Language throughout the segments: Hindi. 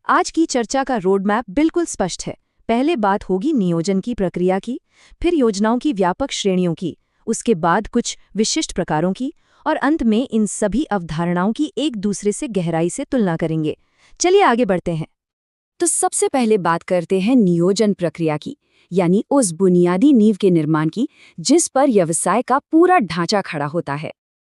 आज की चर्चा का रोड मैप बिल्कुल स्पष्ट है। पहले बात होगी नियोजन की प्रक्रिया की, फिर योजनाओं की व्यापक श्रेणियों की, उसके बाद कुछ विशिष्ट प्रकारों की, और अंत में इन सभी अवधारणाओं की एक दूसरे से गहराई से तुलना करेंगे। चलिए आगे बढ़ते हैं। तो सबसे पहले बात करते हैं नियोजन प्रक्रिया की, यानी उस बुनियादी नींव के निर्माण की जिस पर व्यवसाय का पूरा ढांचा खड़ा होता है।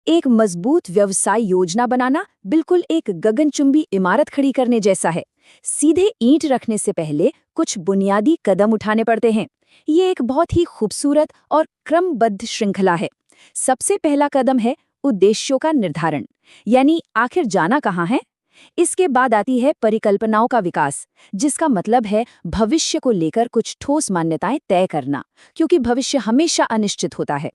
एक मजबूत व्यवसाय योजना बनाना बिल्कुल एक गगनचुंबी इमारत खड़ी करने जैसा है। सीधे ईंट रखने से पहले कुछ बुनियादी कदम उठाने पड़ते हैं। ये एक बहुत ही खूबसूरत और क्रमबद्ध श्रृंखला है। सबसे पहला कदम है उद्देश्यों का निर्धारण, यानी आखिर जाना कहाँ है। इसके बाद आती है परिकल्पनाओं का विकास, जिसका मतलब है भविष्य को लेकर कुछ ठोस मान्यताएं तय करना, क्योंकि भविष्य हमेशा अनिश्चित होता है।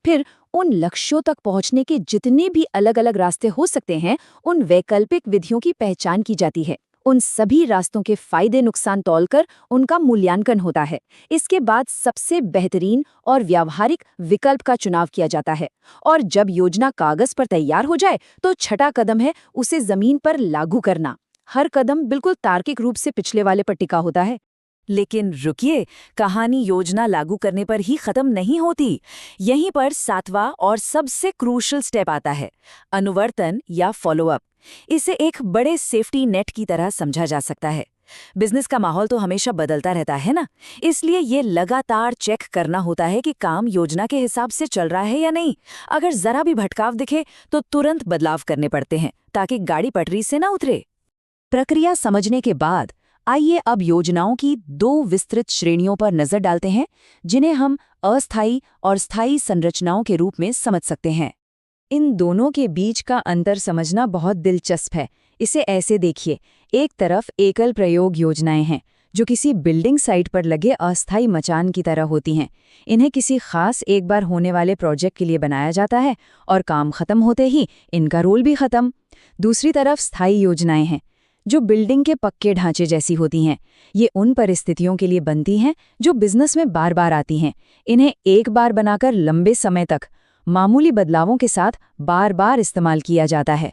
फिर उन लक्ष्यों तक पहुंचने के जितने भी अलग अलग रास्ते हो सकते हैं, उन वैकल्पिक विधियों की पहचान की जाती है। उन सभी रास्तों के फायदे नुकसान तौलकर उनका मूल्यांकन होता है। इसके बाद सबसे बेहतरीन और व्यावहारिक विकल्प का चुनाव किया जाता है। और जब योजना कागज पर तैयार हो जाए तो छठा कदम है उसे जमीन पर लागू करना। हर कदम बिल्कुल तार्किक रूप से पिछले वाले पर टिका होता है। लेकिन रुकिए, कहानी योजना लागू करने पर ही खत्म नहीं होती। यहीं पर सातवां और सबसे क्रूशल स्टेप आता है, अनुवर्तन या फॉलोअप। इसे एक बड़े सेफ्टी नेट की तरह समझा जा सकता है। बिजनेस का माहौल तो हमेशा बदलता रहता है ना, इसलिए ये लगातार चेक करना होता है कि काम योजना के हिसाब से चल रहा है या नहीं। अगर जरा भी भटकाव दिखे तो तुरंत बदलाव करने पड़ते हैं ताकि गाड़ी पटरी से ना उतरे। प्रक्रिया समझने के बाद आइए अब योजनाओं की दो विस्तृत श्रेणियों पर नजर डालते हैं, जिन्हें हम अस्थायी और स्थायी संरचनाओं के रूप में समझ सकते हैं। इन दोनों के बीच का अंतर समझना बहुत दिलचस्प है। इसे ऐसे देखिए, एक तरफ एकल प्रयोग योजनाएं हैं, जो किसी बिल्डिंग साइट पर लगे अस्थायी मचान की तरह होती हैं। इन्हें किसी खास एक बार होने वाले प्रोजेक्ट के लिए बनाया जाता है और काम खत्म होते ही इनका रोल भी खत्म। दूसरी तरफ स्थायी योजनाएं हैं, जो बिल्डिंग के पक्के ढांचे जैसी होती हैं। ये उन परिस्थितियों के लिए बनती हैं जो बिजनेस में बार बार आती हैं। इन्हें एक बार बनाकर लंबे समय तक मामूली बदलावों के साथ बार बार इस्तेमाल किया जाता है।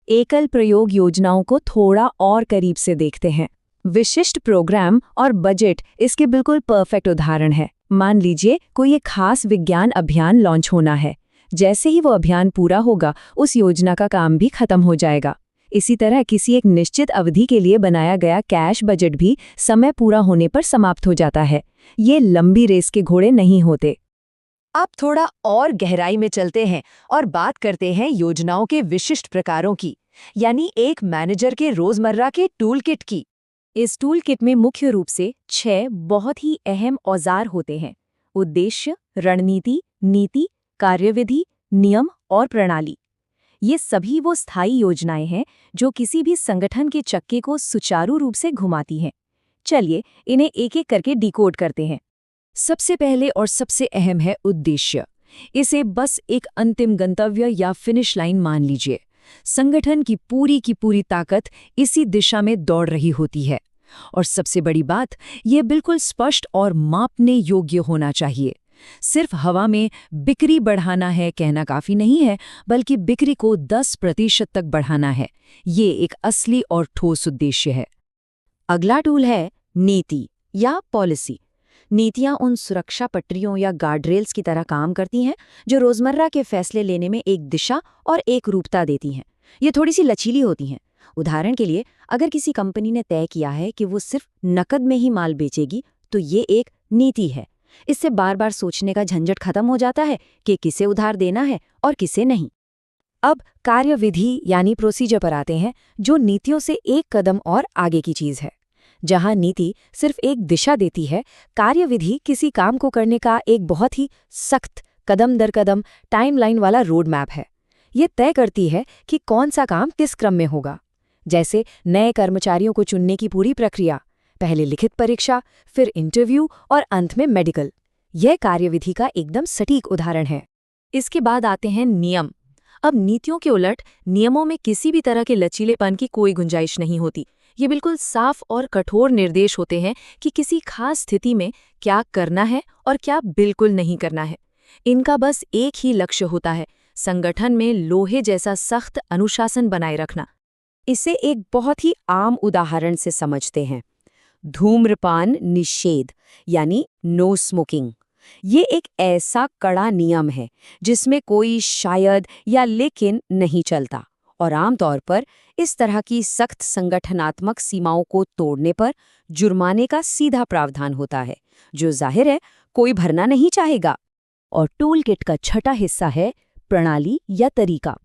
एकल प्रयोग योजनाओं को थोड़ा और करीब से देखते हैं। विशिष्ट प्रोग्राम और बजट इसके बिल्कुल परफेक्ट उदाहरण है। मान लीजिए कोई एक खास विज्ञान अभियान लॉन्च होना है। जैसे ही वो अभियान पूरा होगा, उस योजना का काम भी खत्म हो जाएगा। इसी तरह किसी एक निश्चित अवधि के लिए बनाया गया कैश बजट भी समय पूरा होने पर समाप्त हो जाता है। ये लंबी रेस के घोड़े नहीं होते। अब थोड़ा और गहराई में चलते हैं और बात करते हैं योजनाओं के विशिष्ट प्रकारों की, यानी एक मैनेजर के रोजमर्रा के टूल किट की। इस टूल किट में मुख्य रूप से 6 बहुत ही अहम औजार होते हैं: उद्देश्य, रणनीति, नीति, कार्यविधि, नियम और प्रणाली। ये सभी वो स्थायी योजनाएं हैं जो किसी भी संगठन के चक्के को सुचारू रूप से घुमाती हैं। चलिए इन्हें एक एक करके डिकोड करते हैं। सबसे पहले और सबसे अहम है उद्देश्य। इसे बस एक अंतिम गंतव्य या फिनिश लाइन मान लीजिए। संगठन की पूरी ताकत इसी दिशा में दौड़ रही होती है। और सबसे बड़ी बात, ये बिल्कुल स्पष्ट और मापने योग्य होना चाहिए। सिर्फ हवा में बिक्री बढ़ाना है कहना काफी नहीं है, बल्कि बिक्री को 10% तक बढ़ाना है। ये एक असली और ठोस उद्देश्य है। अगला टूल है नीति या पॉलिसी। नीतियां उन सुरक्षा पट्टियों या गार्डरेल्स की तरह काम करती हैं जो रोजमर्रा के फैसले लेने में एक दिशा और एक रूपता देती हैं। ये थोड़ी सी लचीली होती हैं। उदाहरण के लिए, अगर किसी कंपनी ने तय किया है कि वो सिर्फ नकद में ही माल बेचेगी, तो ये एक नीति है। इससे बार बार सोचने का झंझट खत्म हो जाता है कि किसे उधार देना है और किसे नहीं। अब कार्यविधि यानी प्रोसीजर पर आते हैं, जो नीतियों से एक कदम और आगे की चीज है। जहां नीति सिर्फ एक दिशा देती है, कार्यविधि किसी काम को करने का एक बहुत ही सख्त कदम दर कदम टाइमलाइन वाला रोड मैप है। ये तय करती है कि कौन सा काम किस क्रम में होगा। जैसे नए कर्मचारियों को चुनने की पूरी प्रक्रिया, पहले लिखित परीक्षा, फिर इंटरव्यू और अंत में मेडिकल। यह कार्यविधि का एकदम सटीक उदाहरण है। इसके बाद आते हैं नियम। अब नीतियों के उलट नियमों में किसी भी तरह के लचीलेपन की कोई गुंजाइश नहीं होती। ये बिल्कुल साफ और कठोर निर्देश होते हैं कि किसी खास स्थिति में क्या करना है और क्या बिल्कुल नहीं करना है। इनका बस एक ही लक्ष्य होता है, संगठन में लोहे जैसा सख्त अनुशासन बनाए रखना। इसे एक बहुत ही आम उदाहरण से समझते हैं। धूम्रपान निषेध यानी नो स्मोकिंग। ये एक ऐसा कड़ा नियम है जिसमें कोई शायद या लेकिन नहीं चलता, और आमतौर पर इस तरह की सख्त संगठनात्मक सीमाओं को तोड़ने पर जुर्माने का सीधा प्रावधान होता है, जो जाहिर है कोई भरना नहीं चाहेगा। और टूल किट का छठा हिस्सा है प्रणाली या तरीका।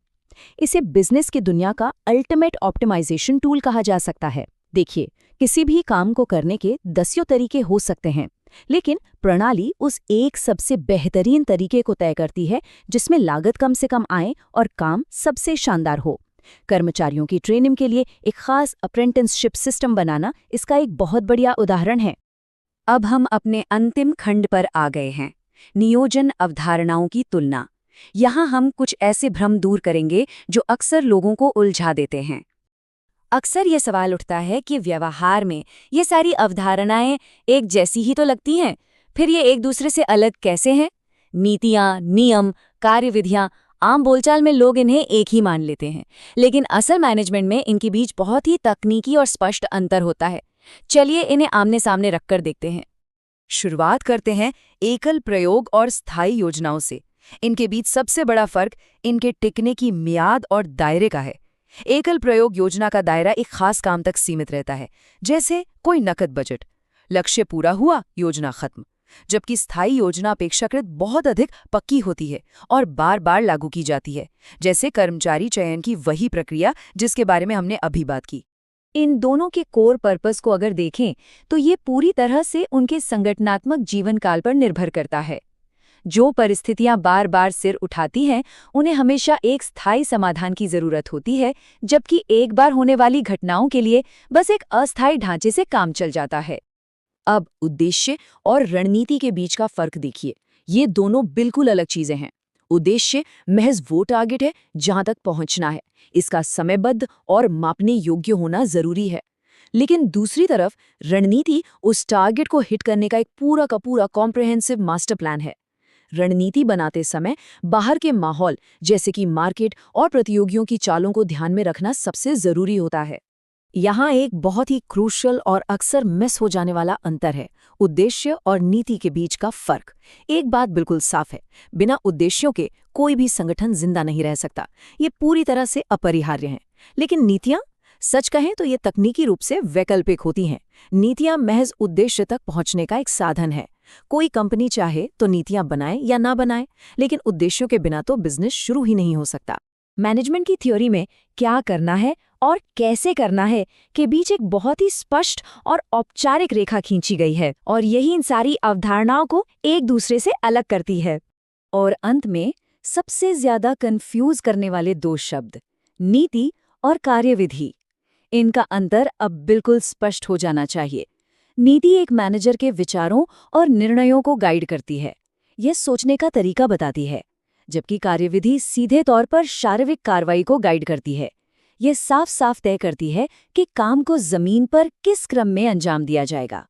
इसे बिजनेस की दुनिया का अल्टीमेट ऑप्टिमाइजेशन टूल कहा जा सकता है। देखिए, किसी भी काम को करने के दसियों तरीके हो सकते हैं, लेकिन प्रणाली उस एक सबसे बेहतरीन तरीके को तय करती है जिसमें लागत कम से कम आए और काम सबसे शानदार हो। कर्मचारियों की ट्रेनिंग के लिए एक खास अप्रेंटिसशिप सिस्टम बनाना इसका एक बहुत बढ़िया उदाहरण है। अब हम अपने अंतिम खंड पर आ गए हैं, नियोजन अवधारणाओं की तुलना। यहाँ हम कुछ ऐसे भ्रम दूर करेंगे जो अक्सर लोगों को उलझा देते हैं। अक्सर ये सवाल उठता है कि व्यवहार में ये सारी अवधारणाएं एक जैसी ही तो लगती हैं, फिर ये एक दूसरे से अलग कैसे हैं? नीतियाँ, नियम, कार्यविधियाँ, आम बोलचाल में लोग इन्हें एक ही मान लेते हैं, लेकिन असल मैनेजमेंट में इनके बीच बहुत ही तकनीकी और स्पष्ट अंतर होता है। चलिए इन्हें आमने सामने रखकर देखते हैं। शुरुआत करते हैं एकल प्रयोग और स्थायी योजनाओं से। इनके बीच सबसे बड़ा फर्क इनके टिकने की मियाद और दायरे का है। एकल प्रयोग योजना का दायरा एक खास काम तक सीमित रहता है, जैसे कोई नकद बजट। लक्ष्य पूरा हुआ, योजना खत्म। जबकि स्थायी योजना अपेक्षाकृत बहुत अधिक पक्की होती है और बार बार लागू की जाती है, जैसे कर्मचारी चयन की वही प्रक्रिया जिसके बारे में हमने अभी बात की। इन दोनों के कोर पर्पस को अगर देखें तो ये पूरी तरह से उनके संगठनात्मक जीवन काल पर निर्भर करता है। जो परिस्थितियां बार बार सिर उठाती हैं, उन्हें हमेशा एक स्थायी समाधान की जरूरत होती है, जबकि एक बार होने वाली घटनाओं के लिए बस एक अस्थायी ढांचे से काम चल जाता है। अब उद्देश्य और रणनीति के बीच का फर्क देखिए। ये दोनों बिल्कुल अलग चीजें हैं। उद्देश्य महज वो टारगेट है जहां तक पहुंचना है, इसका समयबद्ध और मापने योग्य होना जरूरी है। लेकिन दूसरी तरफ रणनीति उस टारगेट को हिट करने का एक पूरा का पूरा कॉम्प्रिहेंसिव मास्टर प्लान है। रणनीति बनाते समय बाहर के माहौल जैसे कि मार्केट और प्रतियोगियों की चालों को ध्यान में रखना सबसे जरूरी होता है। यहाँ एक बहुत ही क्रूशियल और अक्सर मिस हो जाने वाला अंतर है, उद्देश्य और नीति के बीच का फर्क। एक बात बिल्कुल साफ है, बिना उद्देश्यों के कोई भी संगठन जिंदा नहीं रह सकता। ये पूरी तरह से अपरिहार्य हैं। लेकिन नीतियाँ, सच कहें तो ये तकनीकी रूप से वैकल्पिक होती हैं। नीतियाँ महज उद्देश्य तक पहुंचने का एक साधन है। कोई कंपनी चाहे तो नीतियाँ बनाए या ना बनाए, लेकिन उद्देश्यों के बिना तो बिजनेस शुरू ही नहीं हो सकता। मैनेजमेंट की थ्योरी में क्या करना है और कैसे करना है के बीच एक बहुत ही स्पष्ट और औपचारिक रेखा खींची गई है, और यही इन सारी अवधारणाओं को एक दूसरे से अलग करती है। और अंत में सबसे ज्यादा कंफ्यूज करने वाले दो शब्द, नीति और कार्यविधि। इनका अंतर अब बिल्कुल स्पष्ट हो जाना चाहिए। नीति एक मैनेजर के विचारों और निर्णयों को गाइड करती है, यह सोचने का तरीका बताती है, जबकि कार्यविधि सीधे तौर पर शारीरिक कार्रवाई को गाइड करती है। यह साफ साफ तय करती है कि काम को जमीन पर किस क्रम में अंजाम दिया जाएगा।